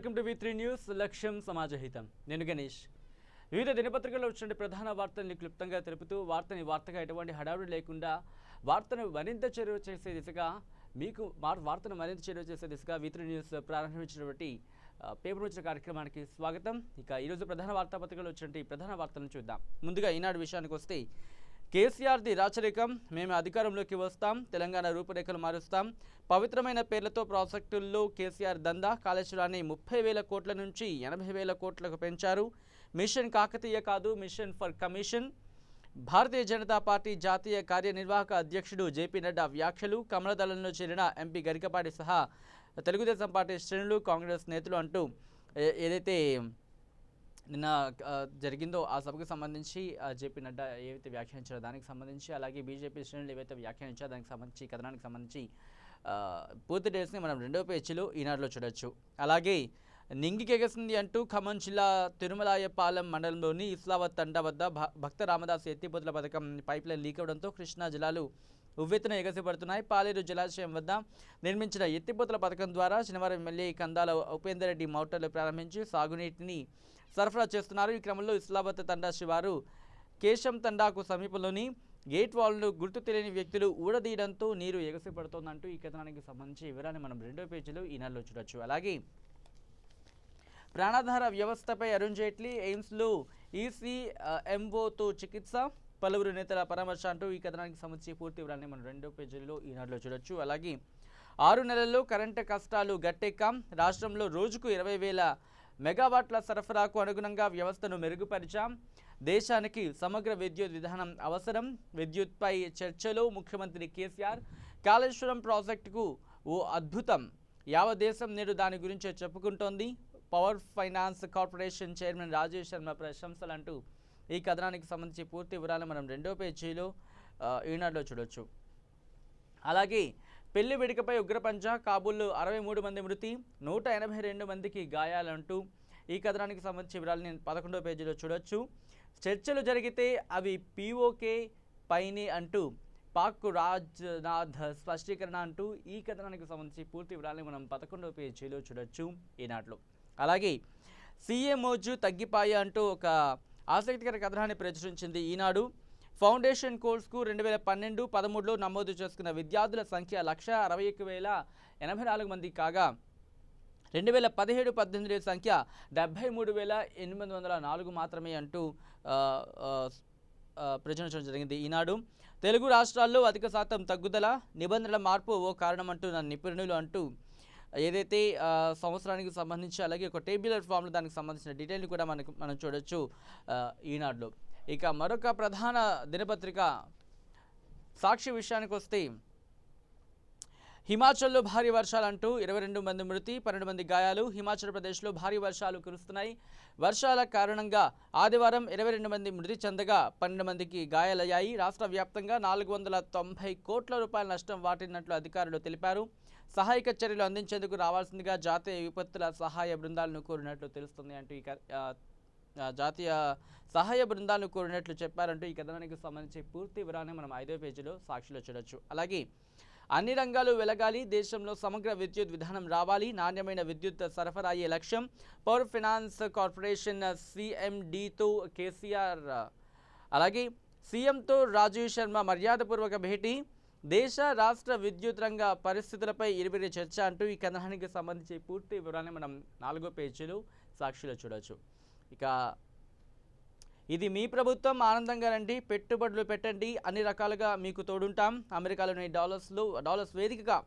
Welcome to V3 news లక్ష్యం సమాజహితం. నేను గణేష్. వివిధ దినపత్రికల్లో వచ్చిన ప్రధాన వార్తల్ని క్లుప్తంగా తెలుపుతూ వార్తగా ఎటువంటి హడావుడి లేకుండా వార్తను మరింత చేరువ చేసే దిశగా V3 న్యూస్ ప్రారంభించినటువంటి పేపర్ వచ్చిన కార్యక్రమానికి స్వాగతం. ఇక ఈరోజు ప్రధాన వార్తాపత్రికల్లో వచ్చిన ప్రధాన వార్తలను చూద్దాం. ముందుగా ఈనాడు విషయానికి వస్తే కేసీఆర్ది రాచరికం, మేము అధికారంలోకి వస్తాం, తెలంగాణ రూపురేఖలు మారుస్తాం, పవిత్రమైన పేర్లతో ప్రాజెక్టుల్లో కేసీఆర్ దందా, కాళేశ్వరాన్ని 30,000 కోట్ల నుంచి 80,000 కోట్లకు పెంచారు, మిషన్ కాకతీయ కాదు mission for commission, Bharatiya Janata party జాతీయ కార్యనిర్వాహక అధ్యక్షుడు జేపీ నడ్డా వ్యాఖ్యలు, కమలదళంలో చేరిన ఎంపీ గరికపాటి సహా తెలుగుదేశం పార్టీ శ్రేణులు, కాంగ్రెస్ నేతలు అంటూ ఏదైతే నిన్న జరిగిందో ఆ సభకు సంబంధించి జేపీ నడ్డా ఏవైతే వ్యాఖ్యానించారో దానికి సంబంధించి, అలాగే బీజేపీ శ్రేణులు ఏవైతే వ్యాఖ్యానించారో దానికి సంబంధించి కథనానికి సంబంధించి పూర్తి డేట్స్ని మనం 2వ పేజీలో ఈనాడులో చూడొచ్చు. అలాగే నింగికెగసింది అంటూ ఖమ్మం జిల్లా తిరుమలాయపాలెం మండలంలోని ఇస్లావత్ తండా వద్ద భక్త రామదాస్ ఎత్తిపోతల పథకం పైప్లైన్ లీక్ అవడంతో కృష్ణా జిల్లాలు ఉవ్వెత్తున ఎగసిపడుతున్నాయి. పాలేరు జలాశయం వద్ద నిర్మించిన ఎత్తిపోతల పథకం ద్వారా శనివారం ఎమ్మెల్యే కందాల ఉపేందర్ రెడ్డి మోటార్లు ప్రారంభించి సాగునీటిని సరఫరా చేస్తున్నారు. ఈ క్రమంలో ఇస్లావత్ తండా శివారు కేశం తండాకు సమీపంలోని గేట్ వాల్ను గుర్తు తెలియని వ్యక్తులు ఊడదీయడంతో నీరు ఎగసిపడుతోందంటూ ఈ కథనానికి సంబంధించి వివరాన్ని మనం 2వ పేజీలో ఈనాడులో చూడొచ్చు. అలాగే ప్రాణాధార వ్యవస్థపై అరుణ్ జైట్లీ, ఎయిమ్స్లో ఈసీఎంఓతో చికిత్స, పలువురు నేతల పరామర్శ అంటూ ఈ కథనానికి సంబంధించి పూర్తి వివరాన్ని మనం 2వ పేజీలో ఈనాడులో చూడొచ్చు. అలాగే 6 నెలల్లో కరెంటు కష్టాలు గట్టెక్కాం, రాష్ట్రంలో రోజుకు 20,000 మెగావాట్ల సరఫరాకు అనుగుణంగా వ్యవస్థను మెరుగుపరిచాం, దేశానికి సమగ్ర విద్యుత్ విధానం అవసరం, విద్యుత్పై చర్చలో ముఖ్యమంత్రి కేసీఆర్, కాళేశ్వరం ప్రాజెక్టుకు ఓ అద్భుతం, యావత్ దేశం నేడు దాని గురించే చెప్పుకుంటోంది, power finance corporation chairman Rajesh Sharma ప్రశంసలు అంటూ ఈ కథనానికి సంబంధించి పూర్తి వివరాలు మనం 2వ పేజీలో ఈనాడులో చూడొచ్చు. అలాగే పెళ్లి వేడుకపై ఉగ్రపంచ, కాబూల్లో 63 మంది మృతి, 182 మందికి గాయాలంటూ ఈ కథనానికి సంబంధించి వివరాలని 11వ పేజీలో చూడొచ్చు. చర్చలు జరిగితే అవి పీఓకే పైనే అంటూ పాక్ రాజ్నాథ్ స్పష్టీకరణ అంటూ ఈ కథనానికి సంబంధించి పూర్తి వివరాలని మనం 11వ పేజీలో చూడొచ్చు ఈనాడులో. అలాగే సీఎం మోజు తగ్గిపాయ అంటూ ఒక ఆసక్తికర కథనాన్ని ప్రచురించింది ఈనాడు. ఫౌండేషన్ కోర్సుకు 2012-13లో నమోదు చేసుకున్న విద్యార్థుల సంఖ్య 161,084 మంది కాగా 2017-18 సంఖ్య 73,804 మాత్రమే అంటూ ప్రచురించడం జరిగింది ఈనాడు. తెలుగు రాష్ట్రాల్లో అధిక శాతం తగ్గుదల, నిబంధనల మార్పు ఓ కారణమంటూ నిపుణులు అంటూ ఏదైతే సంవత్సరానికి సంబంధించి అలాగే ఒక టేబులర్ ఫామ్లో దానికి సంబంధించిన డీటెయిల్ని కూడా మనం చూడొచ్చు ఈనాడులో. ఇక మరొక ప్రధాన దినపత్రిక సాక్షి విషయానికి వస్తే హిమాచల్లో భారీ వర్షాలంటూ 22 మంది మృతి, 12 మంది గాయాలు, హిమాచల్ ప్రదేశ్లో భారీ వర్షాలు కురుస్తున్నాయి, వర్షాల కారణంగా ఆదివారం 22 మంది మృతి చెందగా 12 మందికి గాయాలయ్యాయి, రాష్ట్ర వ్యాప్తంగా 490 కోట్ల రూపాయల నష్టం వాటిల్లినట్లు అధికారులు తెలిపారు, సహాయక చర్యలు అందించేందుకు రావాల్సిందిగా జాతీయ విపత్తుల సహాయ బృందాలను కోరినట్లు తెలుస్తుంది అంటూ జాతీయ సహాయ బృందాలను కోరినట్లు చెప్పారంటూ ఈ కథనానికి సంబంధించి పూర్తి వివరాన్ని మనం 5వ పేజీలో సాక్షిలో చూడొచ్చు. అలాగే అన్ని రంగాలు వెలగాలి, దేశంలో సమగ్ర విద్యుత్ విధానం రావాలి, నాణ్యమైన విద్యుత్ సరఫరా అయ్యే లక్ష్యం, పవర్ ఫైనాన్స్ కార్పొరేషన్ సిఎండితో కేసీఆర్, అలాగే సీఎంతో రాజీవ్ శర్మ మర్యాదపూర్వక భేటీ, దేశ రాష్ట్ర విద్యుత్ రంగ పరిస్థితులపై ఇరువురి చర్చ అంటూ ఈ కథనానికి సంబంధించి పూర్తి వివరాన్ని మనం 4వ పేజీలో సాక్షిలో చూడొచ్చు. ఇక ఇది మీ ప్రభుత్వం, ఆనందంగా రండి, పెట్టుబడులు పెట్టండి, అన్ని రకాలుగా మీకు తోడుంటాం, అమెరికాలోని డాలర్స్ వేదికగా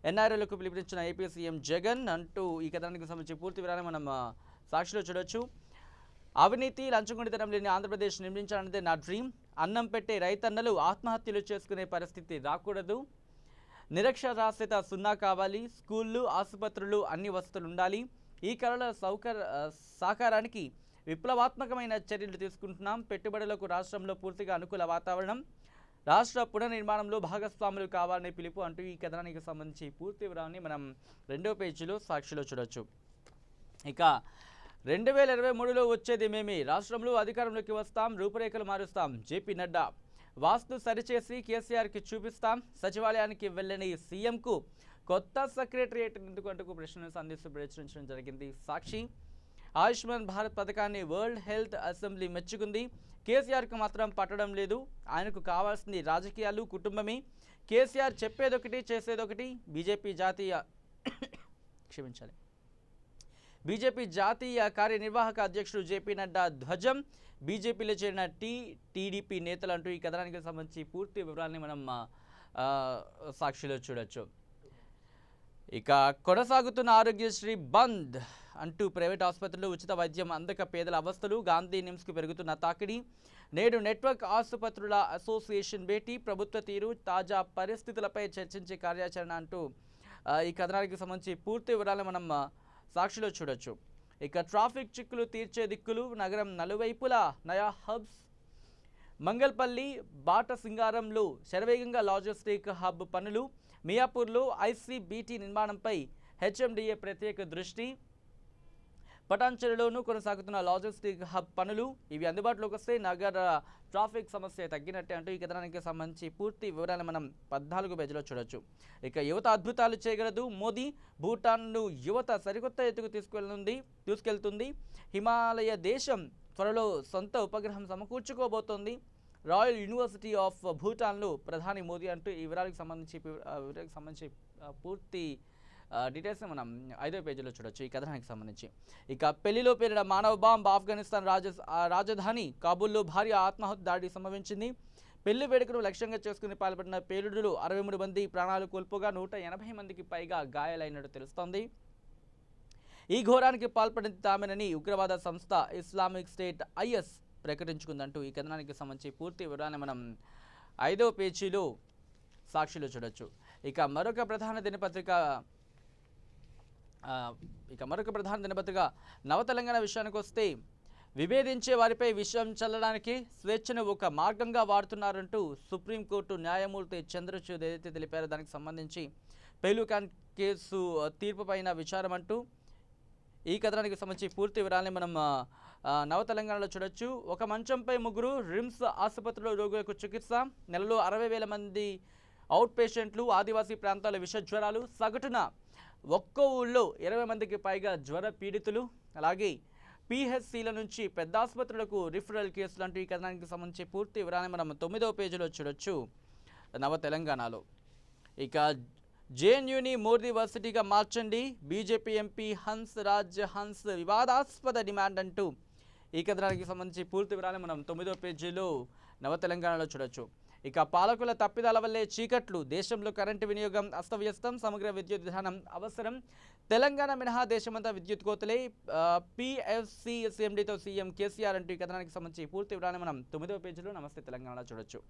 ఎన్ఆర్ఐలకు పిలుపునిచ్చిన ఏపీ సీఎం జగన్ అంటూ ఈ కథనానికి సంబంధించి పూర్తి వివరాన్ని మనం సాక్షిలో చూడొచ్చు. అవినీతి లంచగొండితనం లేని ఆంధ్రప్రదేశ్ నిర్మించాలన్నదే నా డ్రీమ్, అన్నం పెట్టే రైతన్నలు ఆత్మహత్యలు చేసుకునే పరిస్థితి రాకూడదు, నిరక్షరాస్యత 0 కావాలి, స్కూళ్ళు ఆసుపత్రులు అన్ని వసతులు ఉండాలి, ఈ కళల సాకారానికి విప్లవాత్మకమైన చర్యలు తీసుకుంటున్నాం, పెట్టుబడులకు రాష్ట్రంలో పూర్తిగా అనుకూల వాతావరణం, రాష్ట్ర పునర్నిర్మాణంలో భాగస్వాములు కావాలనే పిలుపు అంటూ ఈ కథనానికి సంబంధించి పూర్తి వివరాన్ని మనం 2వ పేజీలో సాక్షిలో చూడొచ్చు. ఇక 2023లో వచ్చేది మేమే, రాష్ట్రంలో అధికారంలోకి వస్తాం, రూపురేఖలు మారుస్తాం, జేపీ నడ్డా, వాస్తు సరిచేసి కేసీఆర్కి చూపిస్తాం, సచివాలయానికి వెళ్ళని సీఎంకు కొత్త సెక్రటరియట్ ఎందుకంటూ ప్రశ్నలు సంధిస్తూ ప్రచురించడం జరిగింది సాక్షి. ఆయుష్మాన్ భారత్ పథకాన్ని వరల్డ్ హెల్త్ అసెంబ్లీ మెచ్చుకుంది. కేసీఆర్కు మాత్రం పట్టడం లేదు. ఆయనకు కావాల్సింది రాజకీయాలు, కుటుంబమే. కేసీఆర్ చెప్పేదొకటి చేసేదొకటి. బీజేపీ జాతీయ కార్యనిర్వాహక అధ్యక్షుడు జేపీ నడ్డా ధ్వజం. బీజేపీలో చేరిన టీడీపీ నేతలు అంటూ ఈ కథనానికి సంబంధించి పూర్తి వివరాలని మనం సాక్షిలో చూడొచ్చు. ఇక కొనసాగుతున్న ఆరోగ్యశ్రీ బంద్ అంటూ ప్రైవేట్ ఆసుపత్రుల్లో ఉచిత వైద్యం అందక పేదల అవస్థలు. గాంధీ నిమ్స్కు పెరుగుతున్న తాకిడి. నేడు నెట్వర్క్ ఆసుపత్రుల అసోసియేషన్ భేటీ. ప్రభుత్వ తీరు, తాజా పరిస్థితులపై చర్చించే కార్యాచరణ అంటూ ఈ కథనానికి సంబంధించి పూర్తి వివరాలు మనం సాక్షిలో చూడొచ్చు. ఇక ట్రాఫిక్ చిక్కులు తీర్చే దిక్కులు. నగరం నలువైపులా నయా హబ్స్. మంగల్పల్లి, బాటసింగారంలో శరవేగంగా లాజిస్టిక్ హబ్ పనులు. మియాపూర్లో ఐసీబీటీ నిర్మాణంపై హెచ్ఎండిఏ ప్రత్యేక దృష్టి. పటాన్చెరులోనూ కొనసాగుతున్న లాజిస్టిక్ హబ్ పనులు. ఇవి అందుబాటులోకి వస్తే నగర ట్రాఫిక్ సమస్య తగ్గినట్టే అంటూ ఈ కథనానికి సంబంధించి పూర్తి వివరాలు మనం 14 పేజీలో చూడొచ్చు. ఇక యువత అద్భుతాలు చేయగలదు మోదీ. భూటాన్ను యువత సరికొత్త ఎత్తుకు తీసుకెళ్తుంది. హిమాలయ దేశం త్వరలో సొంత ఉపగ్రహం సమకూర్చుకోబోతోంది. రాయల్ యూనివర్సిటీ ఆఫ్ భూటాన్లో ప్రధాని మోదీ అంటూ ఈ వివరాలకు సంబంధించి పూర్తి డీటెయిల్స్ మనం 5వ పేజీలో చూడొచ్చు ఈ కథనానికి సంబంధించి. ఇక పెళ్లిలో పేరిన మానవ బాంబ్. ఆఫ్ఘనిస్తాన్ రాజధాని కాబూల్లో భారీ ఆత్మాహుతి దాడి సంభవించింది. పెళ్లి వేడుకను లక్ష్యంగా చేసుకుని పాల్పడిన పేలుడులో 63 మంది ప్రాణాలు కోల్పోగా 180 మందికి పైగా గాయాలైనట్టు తెలుస్తోంది. ఈ ఘోరానికి పాల్పడింది తామేనని ఉగ్రవాద సంస్థ ఇస్లామిక్ స్టేట్ ఐఎస్ ప్రకటించుకుందంటూ ఈ కథనానికి సంబంధించి పూర్తి వివరాన్ని మనం 5వ పేజీలో సాక్షిలో చూడొచ్చు. ఇక మరొక ప్రధాన దినపత్రిక నవతెలంగాణ విషయానికి వస్తే, విభేదించే వారిపై విషయం చల్లడానికి స్వేచ్ఛను ఒక మార్గంగా వాడుతున్నారంటూ సుప్రీంకోర్టు న్యాయమూర్తి చంద్రచూడ్ ఏదైతే తెలిపారో దానికి సంబంధించి పెహ్లుఖాన్ కేసు తీర్పుపైన విచారం అంటూ ఈ కథనానికి సంబంధించి పూర్తి వివరాలని మనం నవతెలంగాణలో చూడొచ్చు. ఒక మంచంపై 3 రిమ్స్ ఆసుపత్రిలో రోగులకు చికిత్స. నెలలో 60,000 మంది అవుట్ పేషెంట్లు. ఆదివాసీ ప్రాంతాల విష జ్వరాలు. సగటున ఒక్కో ఊళ్ళో 20 మందికి పైగా జ్వర పీడితులు. అలాగే పిహెచ్సిల నుంచి పెద్ద ఆసుపత్రులకు రిఫరల్ కేసులు అంటూ ఈ కథనానికి సంబంధించి పూర్తి వివరాన్ని మనం 9వ పేజీలో చూడొచ్చు నవ తెలంగాణలో. ఇక జేఎన్యూని మోదీ వర్సిటీగా మార్చండి. బీజేపీ ఎంపీ హన్స్ వివాదాస్పద డిమాండ్ అంటూ ఈ కథనానికి సంబంధించి పూర్తి వివరాన్ని మనం 9వ పేజీలో నవ తెలంగాణలో చూడొచ్చు. ఇక పాలకుల తప్పిదాల వల్లే చీకట్లు. దేశంలో కరెంటు వినియోగం అస్తవ్యస్తం. సమగ్ర విద్యుత్ విధానం అవసరం. తెలంగాణ మినహా దేశమంతా విద్యుత్ కోతలే. పిఎఫ్సి సిఎండితో సీఎం కేసీఆర్ అంటూ ఈ కథనానికి సంబంధించి పూర్తి వివరాన్ని మనం 9వ పేజీలో నమస్తే తెలంగాణలో చూడొచ్చు.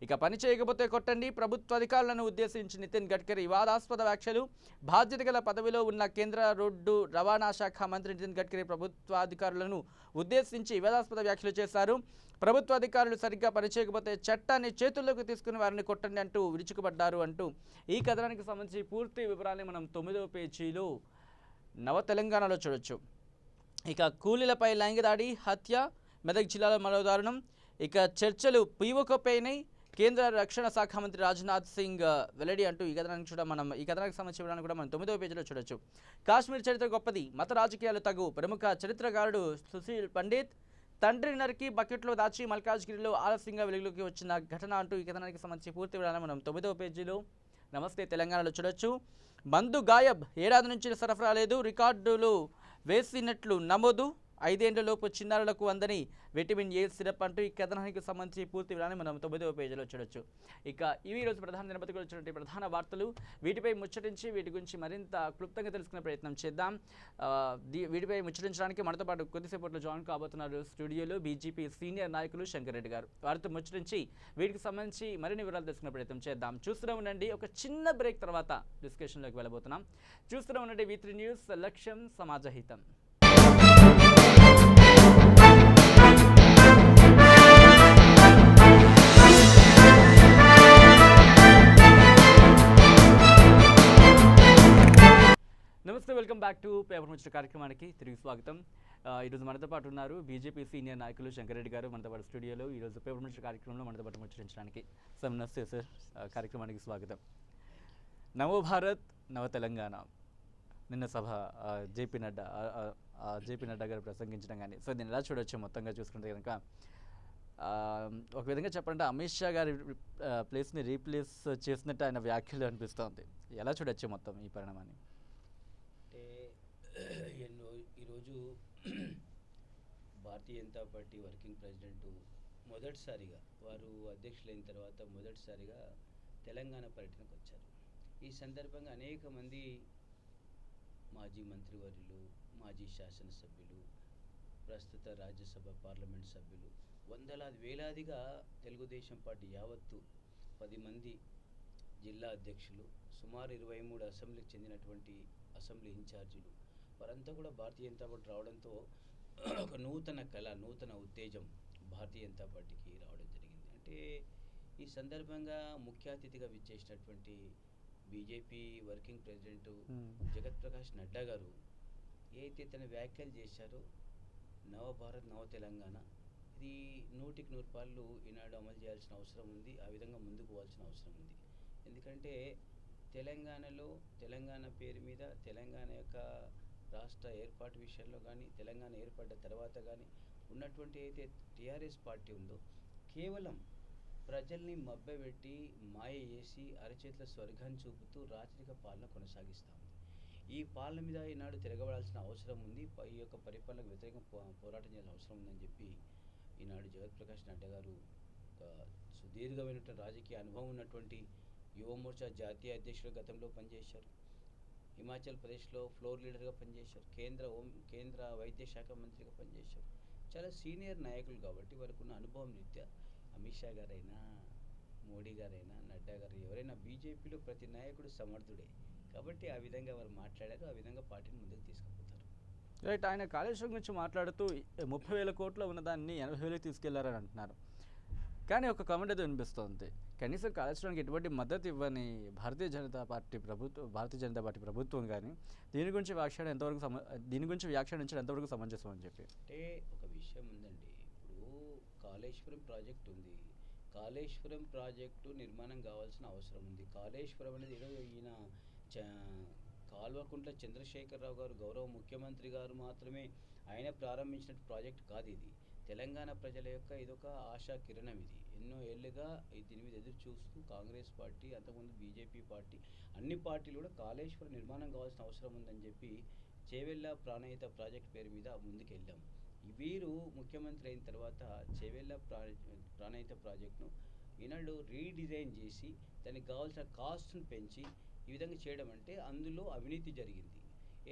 ఇక పని చేయకపోతే కొట్టండి. ప్రభుత్వ అధికారులను ఉద్దేశించి నితిన్ గడ్కరీ వివాదాస్పద వ్యాఖ్యలు. బాధ్యత గల పదవిలో ఉన్న కేంద్ర రోడ్డు రవాణా శాఖ మంత్రి నితిన్ గడ్కరీ ప్రభుత్వాధికారులను ఉద్దేశించి వివాదాస్పద వ్యాఖ్యలు చేశారు. ప్రభుత్వ అధికారులు సరిగ్గా పనిచేయకపోతే చట్టాన్ని చేతుల్లోకి తీసుకుని వారిని కొట్టండి అంటూ విరుచుకుపడ్డారు అంటూ ఈ కథనానికి సంబంధించి పూర్తి వివరాన్ని మనం 9వ పేజీలో నవ తెలంగాణలో చూడొచ్చు. ఇక కూలీలపై లైంగిక దాడి, హత్య. మెదక్ జిల్లాలో మరో దారుణం. ఇక చర్చలు పీఓకేపైనే కేంద్ర రక్షణ శాఖ మంత్రి రాజ్నాథ్ సింగ్ వెల్లడి అంటూ ఈ కథనానికి ఈ కథనానికి సంబంధించిన వివరాన్ని కూడా మనం 9వ పేజీలో చూడొచ్చు. కాశ్మీర్ చరిత్ర గొప్పది, మత రాజకీయాలు తగు. ప్రముఖ చరిత్రకారుడు సుశీల్ పండిత్ తండ్రి నరికి బకెట్లో దాచి మల్కాజ్గిరిలో ఆలస్యంగా వెలుగులోకి వచ్చిన ఘటన అంటూ ఈ కథనానికి సంబంధించి పూర్తి వివరాలను మనం 9వ పేజీలో నమస్తే తెలంగాణలో చూడొచ్చు. మందు గాయబ్. ఏడాది నుంచి సరఫరా లేదు. రికార్డులు వేసినట్లు నమోదు. 5 ఏళ్లలోపు చిన్నారులకు అందని విటమిన్ ఏ సిరప్ అంటూ ఈ కథనానికి సంబంధించి పూర్తి వివరాన్ని మనం 9వ పేజీలో చూడొచ్చు. ఇక ఇవి ఈరోజు ప్రధాన దినపత్రికలో వచ్చినటువంటి ప్రధాన వార్తలు. వీటిపై ముచ్చటించి వీటి గురించి మరింత క్లుప్తంగా తెలుసుకునే ప్రయత్నం చేద్దాం. వీటిపై ముచ్చటించడానికి మనతో పాటు కొద్దిసేపట్లో జాయిన్ కాబోతున్నారు స్టూడియోలో బీజేపీ సీనియర్ నాయకులు శంకర్ రెడ్డి గారు. వారితో ముచ్చటించి వీటికి సంబంధించి మరిన్ని వివరాలు తెలుసుకునే ప్రయత్నం చేద్దాం. చూస్తూనే ఉండండి. ఒక చిన్న బ్రేక్ తర్వాత డిస్కషన్లోకి వెళ్ళబోతున్నాం. చూస్తూనే ఉండండి V3 న్యూస్, లక్ష్యం సమాజహితం. నమస్తే, వెల్కమ్ బ్యాక్ టు పేపర్ ముచ్చట కార్యక్రమానికి తిరిగి స్వాగతం. ఈరోజు మనతో పాటు ఉన్నారు బీజేపీ సీనియర్ నాయకులు శంకర్ రెడ్డి గారు మనతో పాటు స్టూడియోలో. ఈరోజు పేపర్ ముచ్చట కార్యక్రమంలో మనతో పాటు ముచ్చటించడానికి సార్ నమస్తే సార్, కార్యక్రమానికి స్వాగతం. నవభారత్ నవ తెలంగాణ నిన్న సభ జేపీ నడ్డా జేపీ నడ్డా గారు ప్రసంగించడం కానీ సో దీన్ని ఎలా చూడొచ్చు మొత్తంగా చూసుకుంటే కనుక ఆ, ఒక విధంగా చెప్పాలంటే అమిత్ షా గారి ప్లేస్ని రీప్లేస్ చేసినట్టు ఆయన వ్యాఖ్యలు అనిపిస్తోంది. ఎలా చూడొచ్చు మొత్తం ఈ పరిణామాన్ని? అంటే ఈరోజు Bharatiya Janata party working president మొదటిసారిగా వారు అధ్యక్షులైన తర్వాత మొదటిసారిగా తెలంగాణ పర్యటనకు వచ్చారు. ఈ సందర్భంగా అనేక మంది మాజీ మంత్రివర్యులు, మాజీ శాసనసభ్యులు, ప్రస్తుత రాజ్యసభ పార్లమెంట్ సభ్యులు, వందలాది వేలాదిగా తెలుగుదేశం పార్టీ యావత్తు 10 మంది జిల్లా అధ్యక్షులు, సుమారు 23 అసెంబ్లీకి చెందినటువంటి అసెంబ్లీ ఇన్ఛార్జీలు వారంతా కూడా భారతీయ జనతా పార్టీ రావడంతో ఒక నూతన కళ, నూతన ఉత్తేజం భారతీయ జనతా పార్టీకి రావడం జరిగింది. అంటే ఈ సందర్భంగా ముఖ్య అతిథిగా విచ్చేసినటువంటి బీజేపీ వర్కింగ్ ప్రెసిడెంట్ జగత్ ప్రకాష్ నడ్డా గారు ఏదైతే తన వ్యాఖ్యలు చేశారో నవభారత్ నవ తెలంగాణ ఇది 100కి 100 పాళ్ళు ఈనాడు అమలు చేయాల్సిన అవసరం ఉంది. ఆ విధంగా ముందుకు పోవాల్సిన అవసరం ఉంది. ఎందుకంటే తెలంగాణలో తెలంగాణ పేరు మీద తెలంగాణ యొక్క రాష్ట్ర ఏర్పాటు విషయంలో కానీ తెలంగాణ ఏర్పడ్డ తర్వాత కానీ ఉన్నటువంటి అయితే టీఆర్ఎస్ పార్టీ ఉందో కేవలం ప్రజల్ని మభ్యపెట్టి మాయ చేసి అరచేతుల స్వర్గాన్ని చూపుతూ రాచరిక పాలన కొనసాగిస్తూ ఉంది. ఈ పాలన మీద ఈనాడు తిరగబడాల్సిన అవసరం ఉంది. ఈ యొక్క పరిపాలనకు వ్యతిరేకంగా పోరాటం చేయాల్సిన అవసరం ఉందని చెప్పి ఈనాడు జగత్ ప్రకాష్ నడ్డా గారు ఒక సుదీర్ఘమైనటువంటి రాజకీయ అనుభవం ఉన్నటువంటి యువమోర్చా జాతీయ అధ్యక్షులు గతంలో పనిచేశారు. హిమాచల్ ప్రదేశ్లో ఫ్లోర్ లీడర్గా పనిచేశారు. కేంద్ర వైద్య శాఖ మంత్రిగా పనిచేశారు. చాలా సీనియర్ నాయకులు కాబట్టి వారికి ఉన్న అనుభవం రీత్యా అమిత్ షా గారైనా, మోడీ గారైనా, నడ్డా గారు ఎవరైనా బీజేపీలో ప్రతి నాయకుడు సమర్థుడే కాబట్టి ఆ విధంగా వారు మాట్లాడారు. ఆ విధంగా పార్టీని ముందుకు తీసుకుపోతారు. రైట్. ఆయన కాళేశ్వరం గురించి మాట్లాడుతూ 30,000 కోట్లు ఉన్నదాన్ని 80,000కి తీసుకెళ్లారని అంటున్నారు. కానీ ఒక కామెంట్ అయితే వినిపిస్తోంది, కనీసం కాళేశ్వరానికి ఎటువంటి మద్దతు ఇవ్వని భారతీయ జనతా పార్టీ ప్రభుత్వం కానీ దీని గురించి వ్యాఖ్యానించడం ఎంతవరకు సమంజసం అని చెప్పి. అంటే ఒక విషయం ఉందండి. ఇప్పుడు కాళేశ్వరం ప్రాజెక్ట్ ఉంది. కాళేశ్వరం ప్రాజెక్టు నిర్మాణం కావాల్సిన అవసరం ఉంది. కాళేశ్వరం అనేది ఈయన కాల్వకుంట్ల చంద్రశేఖరరావు గారు గౌరవ ముఖ్యమంత్రి గారు మాత్రమే ఆయన ప్రారంభించిన ప్రాజెక్ట్ కాదు ఇది. తెలంగాణ ప్రజల యొక్క ఇదొక ఆశా కిరణం. ఇది ఎన్నో ఏళ్ళుగా దీని మీద ఎదురు చూస్తూ కాంగ్రెస్ పార్టీ, అంతకుముందు బీజేపీ పార్టీ, అన్ని పార్టీలు కూడా కాళేశ్వరం నిర్మాణం కావాల్సిన అవసరం ఉందని చెప్పి చేవెళ్ళ ప్రాణహిత ప్రాజెక్ట్ పేరు మీద ముందుకెళ్ళాం. వీరు ముఖ్యమంత్రి అయిన తర్వాత చేవెళ్ళ ప్రాణహిత ప్రాజెక్టును ఈనాడు రీడిజైన్ చేసి దానికి కావాల్సిన కాస్ట్ను పెంచి ఈ విధంగా చేయడం అంటే అందులో అవినీతి జరిగింది.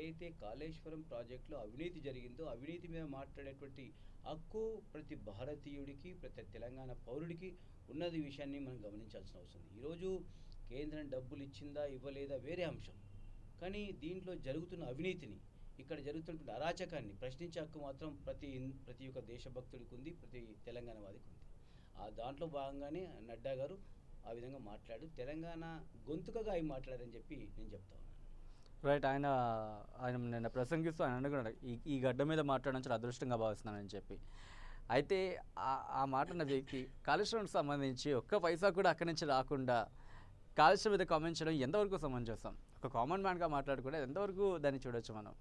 ఏదైతే కాళేశ్వరం ప్రాజెక్టులో అవినీతి జరిగిందో అవినీతి మీద మాట్లాడేటువంటి హక్కు ప్రతి భారతీయుడికి, ప్రతి తెలంగాణ పౌరుడికి ఉన్నది విషయాన్ని మనం గమనించాల్సిన అవసరం ఉంది. ఈరోజు కేంద్రం డబ్బులు ఇచ్చిందా ఇవ్వలేదా వేరే అంశం, కానీ దీంట్లో జరుగుతున్న అవినీతిని, ఇక్కడ జరుగుతున్నటువంటి అరాచకాన్ని ప్రశ్నించే హక్కు మాత్రం ప్రతి ఒక్క దేశభక్తుడికి ఉంది, ప్రతి తెలంగాణ వాదికి ఉంది. ఆ దాంట్లో భాగంగానే నడ్డా గారు ఆ విధంగా మాట్లాడు తెలంగాణ గొంతుకగా అయి మాట్లాడని చెప్పి నేను చెప్తా ఉన్నాను. రైట్. ఆయన నిన్న ప్రసంగిస్తూ ఆయన అనుకున్నాడు ఈ గడ్డ మీద మాట్లాడడం చాలా అదృష్టంగా భావిస్తున్నానని చెప్పి. అయితే ఆ మాట ఉన్న వ్యక్తి కాళేశ్వరంకి సంబంధించి ఒక్క పైసా కూడా అక్కడి నుంచి రాకుండా కాళేశ్వరం మీద కామెంట్ చేయడం ఎంతవరకు సమంజసం? ఒక కామన్ మ్యాన్గా మాట్లాడుకుంటే ఎంతవరకు దాన్ని చూడొచ్చు మనం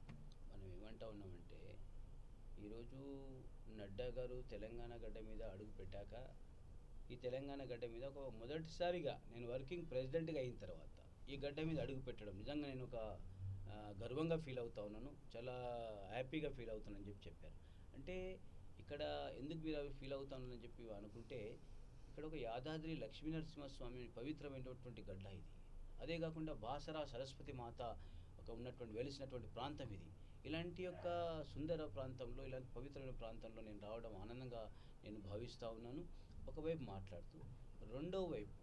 ఏమంటా ఉన్నామంటే ఈరోజు నడ్డా గారు తెలంగాణ గడ్డ మీద అడుగు పెట్టాక ఈ తెలంగాణ గడ్డ మీద ఒక మొదటిసారిగా నేను వర్కింగ్ ప్రెసిడెంట్గా అయిన తర్వాత ఈ గడ్డ మీద అడుగు పెట్టడం నిజంగా నేను ఒక గర్వంగా ఫీల్ అవుతా ఉన్నాను, చాలా హ్యాపీగా ఫీల్ అవుతానని చెప్పారు. అంటే ఇక్కడ ఎందుకు మీరు అవి ఫీల్ అవుతానని చెప్పి అనుకుంటే ఇక్కడ ఒక యాదాద్రి లక్ష్మీనరసింహస్వామి పవిత్రమైనటువంటి గడ్డ ఇది. అదే కాకుండా బాసరా సరస్వతి మాత ఉన్నటువంటి వెలిసినటువంటి ప్రాంతం ఇది. ఇలాంటి యొక్క సుందర ప్రాంతంలో, ఇలాంటి పవిత్రమైన ప్రాంతంలో నేను రావడం ఆనందంగా నేను భావిస్తూ ఉన్నాను. ఒకవైపు మాట్లాడుతూ రెండో వైపు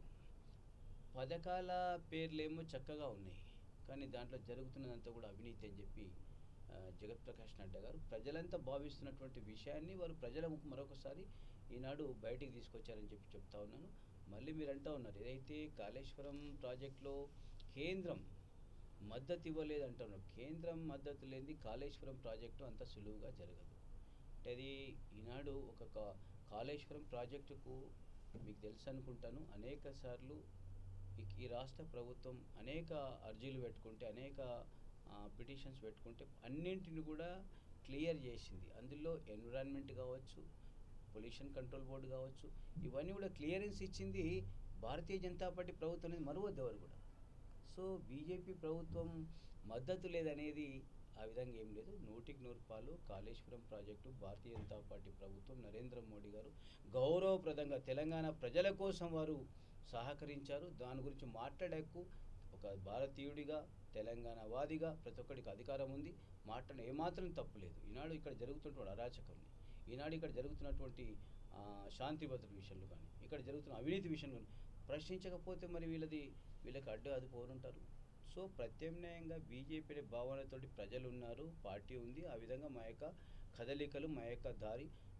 పథకాల పేర్లేమో చక్కగా ఉన్నాయి, కానీ దాంట్లో జరుగుతున్నదంతా కూడా అవినీతి అని చెప్పి జగత్ ప్రకాష్ నడ్డా గారు ప్రజలంతా భావిస్తున్నటువంటి విషయాన్ని వారు ప్రజల మరొకసారి ఈనాడు బయటికి తీసుకొచ్చారని చెప్పి చెప్తా ఉన్నాను. మళ్ళీ మీరు అంటూ ఉన్నారు ఏదైతే కాళేశ్వరం ప్రాజెక్టులో కేంద్రం మద్దతు ఇవ్వలేదంటున్నారు. కేంద్రం మద్దతు లేని కాళేశ్వరం ప్రాజెక్టు అంత సులువుగా జరగదు. అంటే అది ఈనాడు ఒక కాళేశ్వరం ప్రాజెక్టుకు మీకు తెలుసు అనుకుంటాను అనేక సార్లు ఈ రాష్ట్ర ప్రభుత్వం అనేక అర్జీలు పెట్టుకుంటే, అనేక పిటిషన్స్ పెట్టుకుంటే అన్నింటిని కూడా క్లియర్ చేసింది. అందులో ఎన్విరాన్మెంట్ కావచ్చు, పొల్యూషన్ కంట్రోల్ బోర్డు కావచ్చు, ఇవన్నీ కూడా క్లియరెన్స్ ఇచ్చింది భారతీయ జనతా పార్టీ ప్రభుత్వం అనేది మరవద్దు ఎవరు కూడా. సో బీజేపీ ప్రభుత్వం మద్దతు లేదనేది ఆ విధంగా ఏం లేదు. 100% కాళేశ్వరం ప్రాజెక్టు భారతీయ జనతా పార్టీ ప్రభుత్వం, నరేంద్ర మోడీ గారు గౌరవప్రదంగా తెలంగాణ ప్రజల కోసం వారు సహకరించారు. దాని గురించి మాట్లాడేకు ఒక భారతీయుడిగా, తెలంగాణ వాదిగా ప్రతి ఒక్కరికి అధికారం ఉంది. మాట్లాడిన ఏమాత్రం తప్పు లేదు. ఈనాడు ఇక్కడ జరుగుతున్నటువంటి అరాచకంని, ఈనాడు ఇక్కడ జరుగుతున్నటువంటి శాంతి భద్రత విషయంలో కానీ, ఇక్కడ జరుగుతున్న అవినీతి విషయంలో కానీ ప్రశ్నించకపోతే మరి వీళ్ళకి అడ్డు అది పోరుంటారు. సో ప్రత్యామ్నాయంగా బీజేపీ భావనతోటి ప్రజలు ఉన్నారు, పార్టీ ఉంది. ఆ విధంగా మా యొక్క కదలికలు, మా యొక్క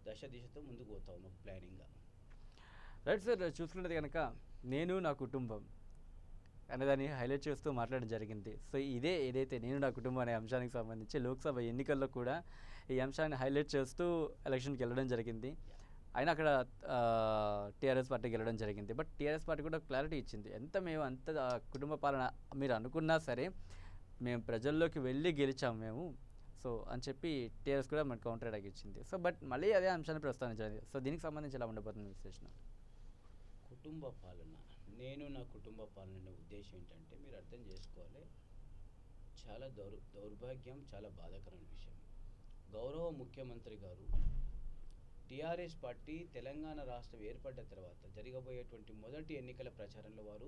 దశ దిశతో ముందుకు పోతా ఉన్నాం ప్లానింగ్గా. రైట్ సార్, చూసుకున్నది కనుక నేను నా కుటుంబం అనేదాన్ని హైలైట్ చేస్తూ మాట్లాడడం జరిగింది. సో ఏదైతే నేను నా కుటుంబం అనే అంశానికి సంబంధించి లోక్సభ ఎన్నికల్లో కూడా ఈ అంశాన్ని హైలైట్ చేస్తూ ఎలక్షన్కి వెళ్ళడం జరిగింది. అయినా అక్కడ టీఆర్ఎస్ పార్టీకి వెళ్ళడం జరిగింది. బట్ టీఆర్ఎస్ పార్టీ కూడా క్లారిటీ ఇచ్చింది, మేము అంత కుటుంబ పాలన మీరు అనుకున్నా సరే మేము ప్రజల్లోకి వెళ్ళి గెలిచాము మేము, సో అని చెప్పి టీఆర్ఎస్ కూడా మనకు కౌంటర్ అటాక్ ఇచ్చింది. సో బట్ మళ్ళీ అదే అంశాన్ని ప్రస్తావించాలి. సో దీనికి సంబంధించి ఎలా ఉండబోతుంది విశ్లేషణ? కుటుంబ పాలన, నేను నా కుటుంబ పాలన అనే ఉద్దేశం ఏంటంటే మీరు అర్థం చేసుకోవాలి, చాలా దౌర్భాగ్యం, చాలా బాధాకరమైన విషయం. గౌరవ ముఖ్యమంత్రి గారు టీఆర్ఎస్ పార్టీ తెలంగాణ రాష్ట్రం ఏర్పడ్డ తర్వాత జరగబోయేటువంటి మొదటి ఎన్నికల ప్రచారంలో వారు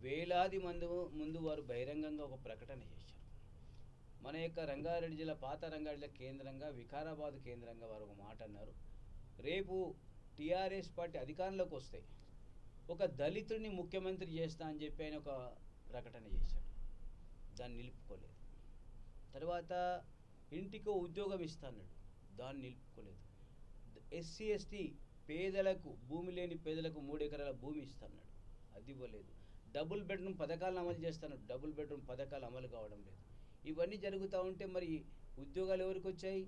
వేలాది మంది ముందు వారు బహిరంగంగా ఒక ప్రకటన చేశారు. మన యొక్క రంగారెడ్డి జిల్లా, పాత రంగారెడ్డి కేంద్రంగా, వికారాబాద్ కేంద్రంగా వారు ఒక మాట అన్నారు, రేపు టీఆర్ఎస్ పార్టీ అధికారంలోకి వస్తే ఒక దళితుడిని ముఖ్యమంత్రి చేస్తా అని చెప్పి ఆయన ఒక ప్రకటన చేశాడు. దాన్ని నిలుపుకోలేదు. తర్వాత ఇంటికో ఉద్యోగం ఇస్తా అన్నాడు, దాన్ని నిలుపుకోలేదు. ఎస్సీ ఎస్టీ పేదలకు, భూమి లేని పేదలకు 3 ఎకరాల భూమి ఇస్తున్నాడు, అది ఇవ్వలేదు. డబుల్ బెడ్రూమ్ పథకాలను అమలు చేస్తున్నాడు, డబుల్ బెడ్రూమ్ పథకాలు అమలు కావడం లేదు. ఇవన్నీ జరుగుతూ ఉంటే మరి ఉద్యోగాలు ఎవరికి వచ్చాయి?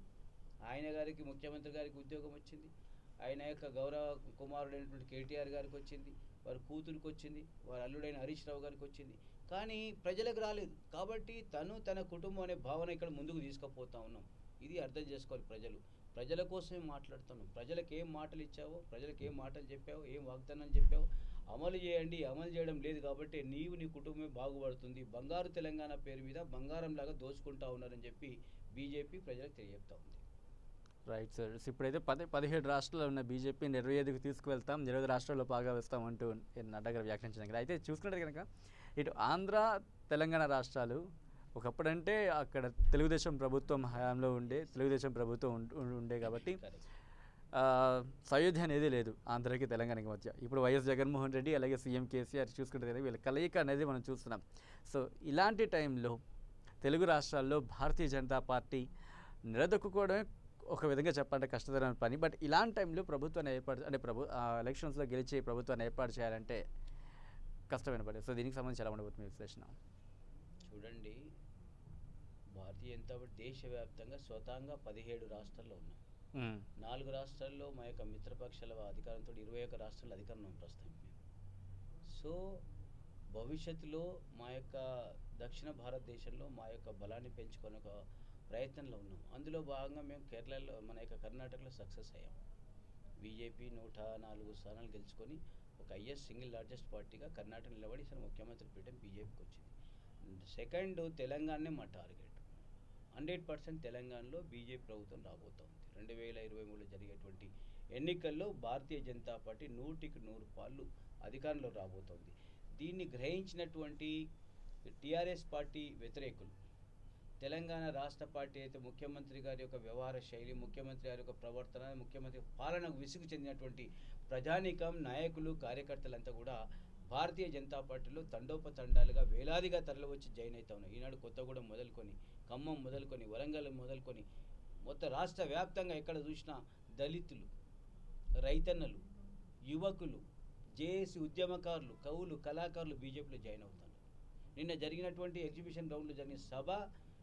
ఆయన గారికి, ముఖ్యమంత్రి గారికి ఉద్యోగం వచ్చింది, ఆయన యొక్క గౌరవ కుమారుడైనటువంటి కేటీఆర్ గారికి వచ్చింది, వారి కూతురికి వచ్చింది, వారి అల్లుడైన హరీష్ రావు గారికి వచ్చింది, కానీ ప్రజలకు రాలేదు. కాబట్టి తన కుటుంబం అనే భావన ఇక్కడ ముందుకు తీసుకుపోతా ఉన్నాం. ఇది అర్థం చేసుకోవాలి. ప్రజల కోసమే మాట్లాడుతున్నాం. ప్రజలకు ఏం మాటలు ఇచ్చావో, ప్రజలకు ఏం మాటలు చెప్పావో, ఏం వాగ్దానాలు చెప్పావో అమలు చేయండి. అమలు చేయడం లేదు కాబట్టి నీ కుటుంబమే బాగుపడుతుంది. బంగారు తెలంగాణ పేరు మీద బంగారంలాగా దోచుకుంటా ఉన్నారని చెప్పి బీజేపీ ప్రజలకు తెలియజేస్తూ ఉంది. రైట్ సార్, ఇప్పుడైతే 17 రాష్ట్రాల్లో ఉన్న బీజేపీని 25కి తీసుకువెళ్తాం, 20 రాష్ట్రాల్లో బాగా వేస్తామంటూ నడ్డా గారు వ్యాఖ్యానించడం. అయితే చూసుకుంటే కనుక ఇటు ఆంధ్ర, తెలంగాణ రాష్ట్రాలు ఒకప్పుడంటే అక్కడ తెలుగుదేశం ప్రభుత్వం హయాంలో తెలుగుదేశం ప్రభుత్వం ఉండే కాబట్టి సయోధ్య అనేది లేదు ఆంధ్రకి తెలంగాణకి మధ్య. ఇప్పుడు వైఎస్ జగన్మోహన్ రెడ్డి అలాగే సీఎం కేసీఆర్ చూసుకుంటే వీళ్ళ కలయిక అనేది మనం చూస్తున్నాం. సో ఇలాంటి టైంలో తెలుగు రాష్ట్రాల్లో భారతీయ జనతా పార్టీ నిలదొక్కుకోవడమే ఒక విధంగా చెప్పాలంటే కష్టతరమైన పని. బట్ ఇలాంటి టైంలో ప్రభుత్వాన్ని ఎలక్షన్స్లో గెలిచి ప్రభుత్వాన్ని ఏర్పాటు చేయాలంటే కష్టమైన పని. సో దీనికి సంబంధించి ఎలా ఉండబోతుంది విశ్లేషణ? చూడండి, భారతీయ జనతా పార్టీ దేశవ్యాప్తంగా స్వతంగా 17 రాష్ట్రాల్లో ఉన్నాం. 4 రాష్ట్రాల్లో మా యొక్క మిత్రపక్షాల అధికారంతో 21 రాష్ట్రాల అధికారం ప్రస్తుతం మేము. సో భవిష్యత్తులో మా యొక్క దక్షిణ భారతదేశంలో మా యొక్క బలాన్ని పెంచుకునే ఒక ప్రయత్నంలో ఉన్నాం. అందులో భాగంగా మేము కేరళలో, మన యొక్క కర్ణాటకలో సక్సెస్ అయ్యాం. బీజేపీ 104 స్థానాలు గెలుచుకొని ఒక సింగిల్ లార్జెస్ట్ పార్టీగా కర్ణాటక నిలబడి సరే ముఖ్యమంత్రి పీఠం బీజేపీకి వచ్చింది. సెకండ్ తెలంగాణనే మా టార్గెట్. 100% తెలంగాణలో బీజేపీ ప్రభుత్వం రాబోతోంది. 2023లో జరిగేటువంటి ఎన్నికల్లో భారతీయ జనతా పార్టీ 100% అధికారంలో రాబోతోంది. దీన్ని గ్రహించినటువంటి టీఆర్ఎస్ పార్టీ వ్యతిరేకులు, తెలంగాణ రాష్ట్ర పార్టీ అయితే ముఖ్యమంత్రి గారి యొక్క వ్యవహార శైలి, ముఖ్యమంత్రి గారి యొక్క ప్రవర్తన, ముఖ్యమంత్రి పాలనకు విసుగు చెందినటువంటి ప్రజానీకం, నాయకులు, కార్యకర్తలంతా కూడా భారతీయ జనతా పార్టీలో తండోపతండాలుగా వేలాదిగా తరలివచ్చి జాయిన్ అవుతా ఉన్నాయి. ఈనాడు కొత్తగూడెం మొదలుకొని, ఖమ్మం మొదలుకొని, వరంగల్ మొదలుకొని మొత్తం రాష్ట్ర వ్యాప్తంగా ఎక్కడ చూసినా దళితులు, రైతన్నలు, యువకులు, జేఏసీ ఉద్యమకారులు, కవులు, కళాకారులు బీజేపీలో జాయిన్ అవుతారు. నిన్న జరిగినటువంటి ఎగ్జిబిషన్ గ్రౌండ్లో జరిగిన సభ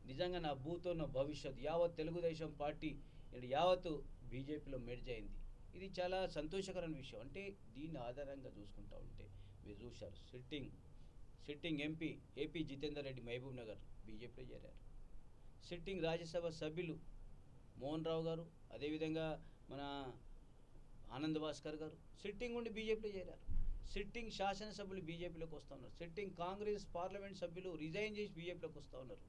నిజంగా నా భూతో నా భవిష్యత్ యావత్ తెలుగుదేశం పార్టీ యావత్తు బీజేపీలో మెర్జ్ అయింది. ఇది చాలా సంతోషకరమైన విషయం. అంటే దీన్ని ఆధారంగా చూసుకుంటా ఉంటే మీరు చూశారు sitting sitting MP AP Jithender Reddy Mahabubnagar బీజేపీలో చేరారు. సిట్టింగ్ రాజ్యసభ సభ్యులు మోహన్ రావు గారు, అదేవిధంగా మన ఆనంద్ భాస్కర్ గారు సిట్టింగ్ ఉండి బీజేపీలో చేరారు. సిట్టింగ్ శాసనసభ్యులు బీజేపీలోకి వస్తూ ఉన్నారు. సిట్టింగ్ కాంగ్రెస్ పార్లమెంట్ సభ్యులు రిజైన్ చేసి బీజేపీలోకి వస్తూ ఉన్నారు.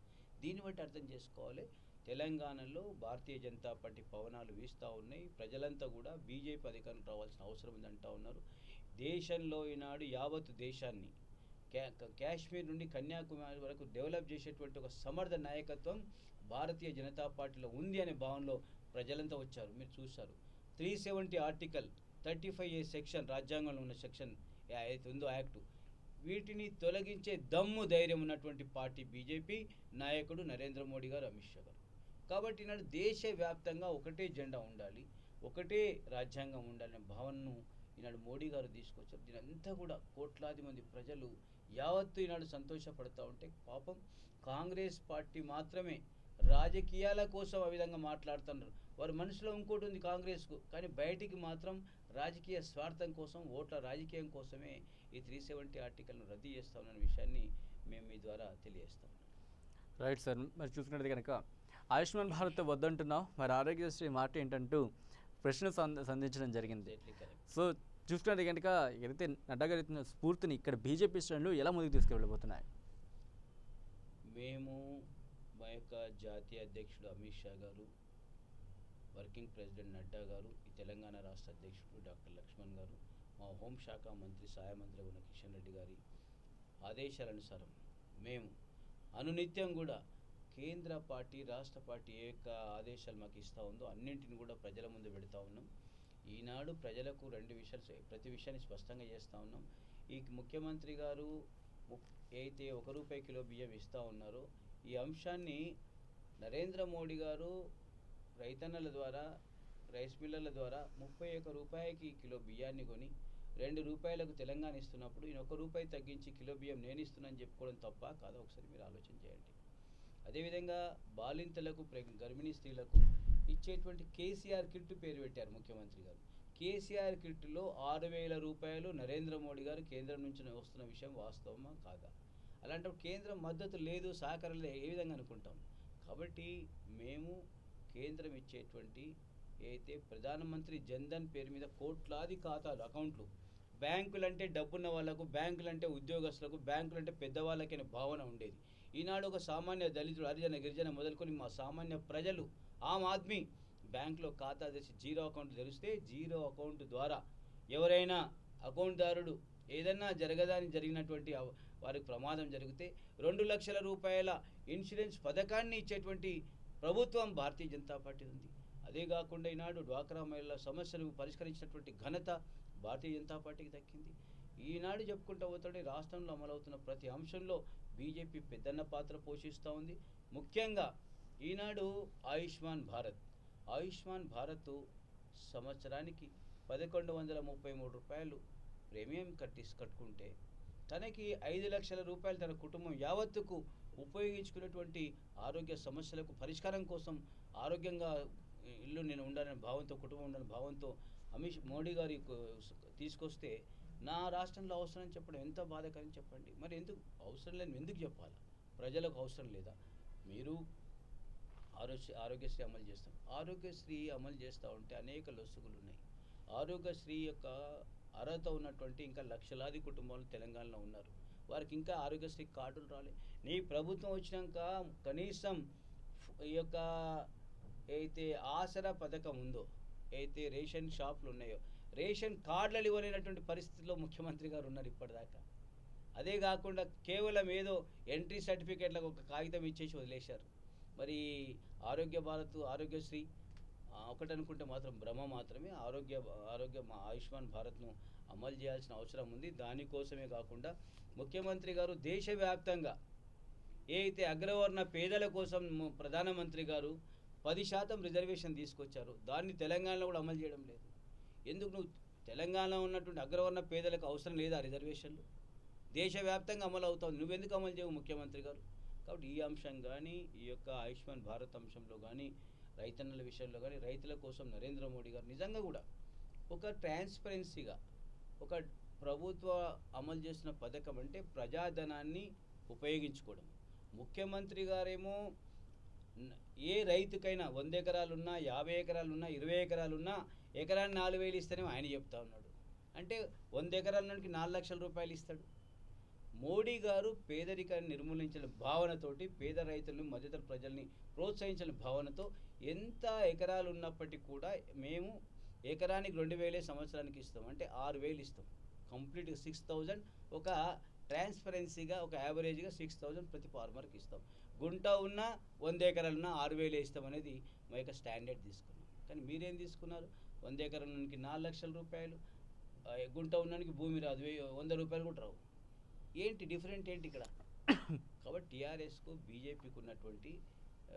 దీన్ని బట్టి అర్థం చేసుకోవాలి, తెలంగాణలో భారతీయ జనతా పార్టీ పవనాలు వీస్తూ ఉన్నాయి. ప్రజలంతా కూడా బీజేపీ అధికారం రావాల్సిన అవసరం ఉందంటూ ఉన్నారు. దేశంలో ఈనాడు యావత్ దేశాన్ని కాశ్మీర్ నుండి కన్యాకుమారి వరకు డెవలప్ చేసేటువంటి ఒక సమర్థ నాయకత్వం భారతీయ జనతా పార్టీలో ఉంది అనే భావనలో ప్రజలంతా వచ్చారు. మీరు చూశారు 370 ఆర్టికల్ 35A సెక్షన్, రాజ్యాంగంలో ఉన్న సెక్షన్ ఏదైతే ఉందో యాక్టు, వీటిని తొలగించే దమ్ము ధైర్యం ఉన్నటువంటి పార్టీ బీజేపీ, నాయకుడు నరేంద్ర మోడీ గారు, అమిత్ షా గారు. కాబట్టి ఈనాడు దేశవ్యాప్తంగా ఒకటే జెండా ఉండాలి, ఒకటే రాజ్యాంగం ఉండాలనే భావనను ఈనాడు మోడీ గారు తీసుకొచ్చారు. దీనంతా కూడా కోట్లాది మంది ప్రజలు యావత్తు ఈనాడు సంతోషపడుతూ ఉంటే, పాపం కాంగ్రెస్ పార్టీ మాత్రమే రాజకీయాల కోసం ఆ విధంగా మాట్లాడుతున్నారు. వారి మనసులో ఇంకోటి ఉంది కాంగ్రెస్కు, కానీ బయటికి మాత్రం రాజకీయ స్వార్థం కోసం, ఓట్ల రాజకీయం కోసమే ఈ 370 ఆర్టికల్ను రద్దు చేస్తా ఉన్న విషయాన్ని మేము మీ ద్వారా తెలియజేస్తాం. Right sir. మరి చూసుకున్నట్టు కనుక ఆయుష్మాన్ భారత్ వద్దంటున్నాం, మరి ఆరోగ్యశ్రీ మాట ఏంటంటూ ప్రశ్న సంధించడం జరిగింది. సో చూసుకున్నట్టు కనుక ఏదైతే నడ్డా గారి స్ఫూర్తిని ఇక్కడ బీజేపీ శ్రేణులు ఎలా ముందుకు తీసుకెళ్ళబోతున్నాయి? మేము మా యొక్క జాతీయ అధ్యక్షుడు అమిత్ షా గారు, వర్కింగ్ ప్రెసిడెంట్ నడ్డా గారు, ఈ తెలంగాణ రాష్ట్ర అధ్యక్షుడు డాక్టర్ లక్ష్మణ్ గారు, మా హోంశాఖ మంత్రి సహాయ మంత్రి ఉన్న కిషన్ రెడ్డి గారి ఆదేశాలనుసారం మేము అనునిత్యం కూడా కేంద్ర పార్టీ, రాష్ట్ర పార్టీ ఏ యొక్క ఆదేశాలు మాకు ఇస్తూ ఉందో అన్నింటిని కూడా ప్రజల ముందు పెడతా ఉన్నాం. ఈనాడు ప్రజలకు ప్రతి విషయాన్ని స్పష్టంగా చేస్తూ ఉన్నాం. ఈ ముఖ్యమంత్రి గారు అయితే ₹1 కిలో బియ్యం ఇస్తూ ఉన్నారో, ఈ అంశాన్ని నరేంద్ర మోడీ గారు రైతన్నల ద్వారా, రైస్ మిల్లర్ల ద్వారా ₹31కి కిలో బియ్యాన్ని కొని ₹2 తెలంగాణ ఇస్తున్నప్పుడు ఈయన ₹1 తగ్గించి కిలో బియ్యం నేను ఇస్తున్నాను చెప్పుకోవడం తప్ప కాదా? ఒకసారి మీరు ఆలోచన చేయండి. అదేవిధంగా బాలింతలకు, గర్భిణీ స్త్రీలకు ఇచ్చేటువంటి కేసీఆర్ కిట్ పేరు పెట్టారు ముఖ్యమంత్రి గారు. కేసీఆర్ కిట్లో ₹6,000 నరేంద్ర మోడీ గారు కేంద్రం నుంచి వస్తున్న విషయం వాస్తవమా కాదా? అలాంటప్పుడు కేంద్రం మద్దతు లేదు, సహకారం లేదు, ఏ విధంగా అనుకుంటాం? కాబట్టి మేము కేంద్రం ఇచ్చేటువంటి అయితే ప్రధానమంత్రి జన్ధన్ పేరు మీద కోట్లాది ఖాతాలు, అకౌంట్లు, బ్యాంకులంటే డబ్బున్న వాళ్ళకు, బ్యాంకులంటే ఉద్యోగస్తులకు, బ్యాంకులంటే పెద్దవాళ్ళకైన భావన ఉండేది. ఈనాడు ఒక సామాన్య దళితుడు, హరిజన, గిరిజన మొదలుకొని మా సామాన్య ప్రజలు, ఆమ్ ఆద్మీ బ్యాంకులో ఖాతా తెరిచి జీరో అకౌంట్ తెరిస్తే, జీరో అకౌంట్ ద్వారా ఎవరైనా అకౌంట్దారుడు ఏదన్నా జరిగినటువంటి వారికి ప్రమాదం జరిగితే ₹2 లక్షల ఇన్సూరెన్స్ పథకాన్ని ఇచ్చేటువంటి ప్రభుత్వం భారతీయ జనతా పార్టీ ఉంది. అదే కాకుండా ఈనాడు డ్వాక్రా మహిళల సమస్యలు పరిష్కరించినటువంటి ఘనత భారతీయ జనతా పార్టీకి దక్కింది. ఈనాడు చెప్పుకుంటూ పోతుంటే రాష్ట్రంలో అమలవుతున్న ప్రతి అంశంలో బీజేపీ పెద్దన్న పాత్ర పోషిస్తూ ఉంది. ముఖ్యంగా ఈనాడు ఆయుష్మాన్ భారత్ సంవత్సరానికి ₹1,133 ప్రీమియం కట్టుకుంటే తనకి ₹5 లక్షల తన కుటుంబం యావత్తుకు ఉపయోగించుకున్నటువంటి ఆరోగ్య సమస్యలకు పరిష్కారం కోసం ఆరోగ్యంగా ఇల్లు నేను ఉండాలనే భావంతో, కుటుంబం ఉండాలనే భావంతో మోడీ గారి తీసుకొస్తే నా రాష్ట్రంలో అవసరం చెప్పడం ఎంత బాధాకరం చెప్పండి. మరి ఎందుకు అవసరం లేని ఎందుకు చెప్పాలి? ప్రజలకు అవసరం లేదా? మీరు ఆరోగ్యశ్రీ అమలు చేస్తాం, ఆరోగ్యశ్రీ అమలు చేస్తూ ఉంటే అనేక లొసుగులు ఉన్నాయి. ఆరోగ్యశ్రీ యొక్క అర్హత ఉన్నటువంటి ఇంకా లక్షలాది కుటుంబాలు తెలంగాణలో ఉన్నారు. వారికి ఇంకా ఆరోగ్యశ్రీ కార్డులు రాలే. నీ ప్రభుత్వం వచ్చినాక కనీసం ఈ యొక్క అయితే ఆసరా పథకం ఉందో, అయితే రేషన్ షాపులు ఉన్నాయో, రేషన్ కార్డులు ఇవ్వలేనటువంటి పరిస్థితిలో ముఖ్యమంత్రి గారు ఉన్నారు ఇప్పటిదాకా. అదే కాకుండా కేవలం ఏదో ఎంట్రీ సర్టిఫికేట్లకు ఒక కాగితం ఇచ్చేసి వదిలేశారు. మరి ఆరోగ్య భారత్, ఆరోగ్యశ్రీ ఒకటనుకుంటే మాత్రం భ్రమ మాత్రమే. ఆయుష్మాన్ భారత్ను అమలు చేయాల్సిన అవసరం ఉంది. దానికోసమే కాకుండా ముఖ్యమంత్రి గారు దేశవ్యాప్తంగా ఏ అయితే అగ్రవర్ణ పేదల కోసం ప్రధానమంత్రి గారు 10% రిజర్వేషన్ తీసుకొచ్చారు, దాన్ని తెలంగాణలో కూడా అమలు చేయడం లేదు. ఎందుకు? నువ్వు తెలంగాణలో ఉన్నటువంటి అగ్రవర్ణ పేదలకు అవసరం లేదా రిజర్వేషన్లు? దేశవ్యాప్తంగా అమలు అవుతుంది, నువ్వెందుకు అమలు చేయవు ముఖ్యమంత్రి గారు? కాబట్టి ఈ అంశం కానీ, ఈ యొక్క ఆయుష్మాన్ భారత్ అంశంలో కానీ, రైతన్నల విషయంలో కానీ, రైతుల కోసం నరేంద్ర మోడీ గారు నిజంగా కూడా ఒక ట్రాన్స్పరెన్సీగా, ఒక ప్రభుత్వ అమలు చేసిన పథకం అంటే ప్రజాధనాన్ని ఉపయోగించుకోవడం. ముఖ్యమంత్రి గారేమో ఏ రైతుకైనా 100 ఎకరాలున్నా, 50 ఎకరాలున్నా, 20 ఎకరాలున్నా ఎకరాన్ని 4,000 ఇస్తేనే ఆయన చెప్తా ఉన్నాడు. అంటే 100 ఎకరాలకి 4 లక్షల రూపాయలు ఇస్తాడు. మోడీ గారు పేదరికాన్ని నిర్మూలించిన భావనతోటి పేద రైతులను, మధ్యతరగతి ప్రజల్ని ప్రోత్సహించిన భావనతో ఎంత ఎకరాలు ఉన్నప్పటికీ కూడా మేము ఎకరానికి 2,000 సంవత్సరానికి ఇస్తాం, అంటే 6,000 ఇస్తాం. కంప్లీట్గా 6,000 ఒక ట్రాన్స్పరెన్సీగా ఒక యావరేజ్గా 6,000 ప్రతి ఫార్మర్కి ఇస్తాం. గుంట ఉన్న 100 ఎకరాలున్నా 6,000 ఇస్తాం అనేది మా యొక్క స్టాండర్డ్ తీసుకున్నాం. కానీ మీరేం తీసుకున్నారు? 100 ఎకరాలకి 4 లక్షల రూపాయలు, గుంట ఉన్నానికి భూమి రాదు, 100 రూపాయలు కూడా రావు. ఏంటి డిఫరెంట్ ఏంటి ఇక్కడ? కాబట్టి టీఆర్ఎస్కు బీజేపీకి ఉన్నటువంటి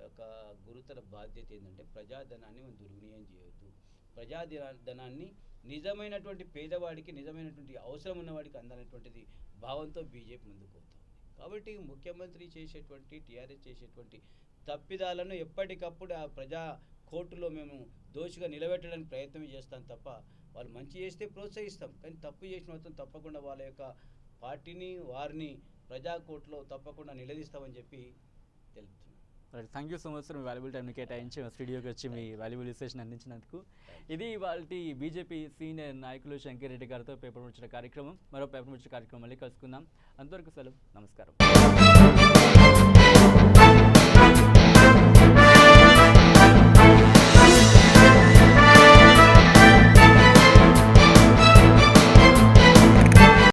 ఒక గురుతర బాధ్యత ఏంటంటే ప్రజాధనాన్ని మనం దుర్వినియోగం చేయవద్దు. ప్రజాధనాన్ని నిజమైనటువంటి పేదవాడికి, నిజమైనటువంటి అవసరం ఉన్నవాడికి అందనటువంటిది భావంతో బీజేపీ ముందుకు పోతుంది. కాబట్టి ముఖ్యమంత్రి చేసేటువంటి, టీఆర్ఎస్ చేసేటువంటి తప్పిదాలను ఎప్పటికప్పుడు ఆ ప్రజా కోర్టులో మేము దోషిగా నిలబెట్టడానికి ప్రయత్నం చేస్తాం తప్ప, వాళ్ళు మంచి చేస్తే ప్రోత్సహిస్తాం, కానీ తప్పు చేసిన మాత్రం తప్పకుండా వాళ్ళ యొక్క పార్టీని, వారిని ప్రజా కోర్టులో తప్పకుండా నిలదీస్తామని చెప్పి తెలుపుతున్నాం. Right, thank you so much sir. Me valuable టైంని కేటాయించి మా స్టూడియోకి వచ్చి మీ వాల్యుబుల్ విశ్లేషణ అందించినందుకు. ఇది వాళ్ళ బీజేపీ సీనియర్ నాయకులు శంకర్ రెడ్డి గారితో పేపర్ ముచ్చట కార్యక్రమం. మరో పేపర్ ముచ్చట కార్యక్రమం మళ్ళీ కలుసుకుందాం. అంతవరకు సెలవు, నమస్కారం.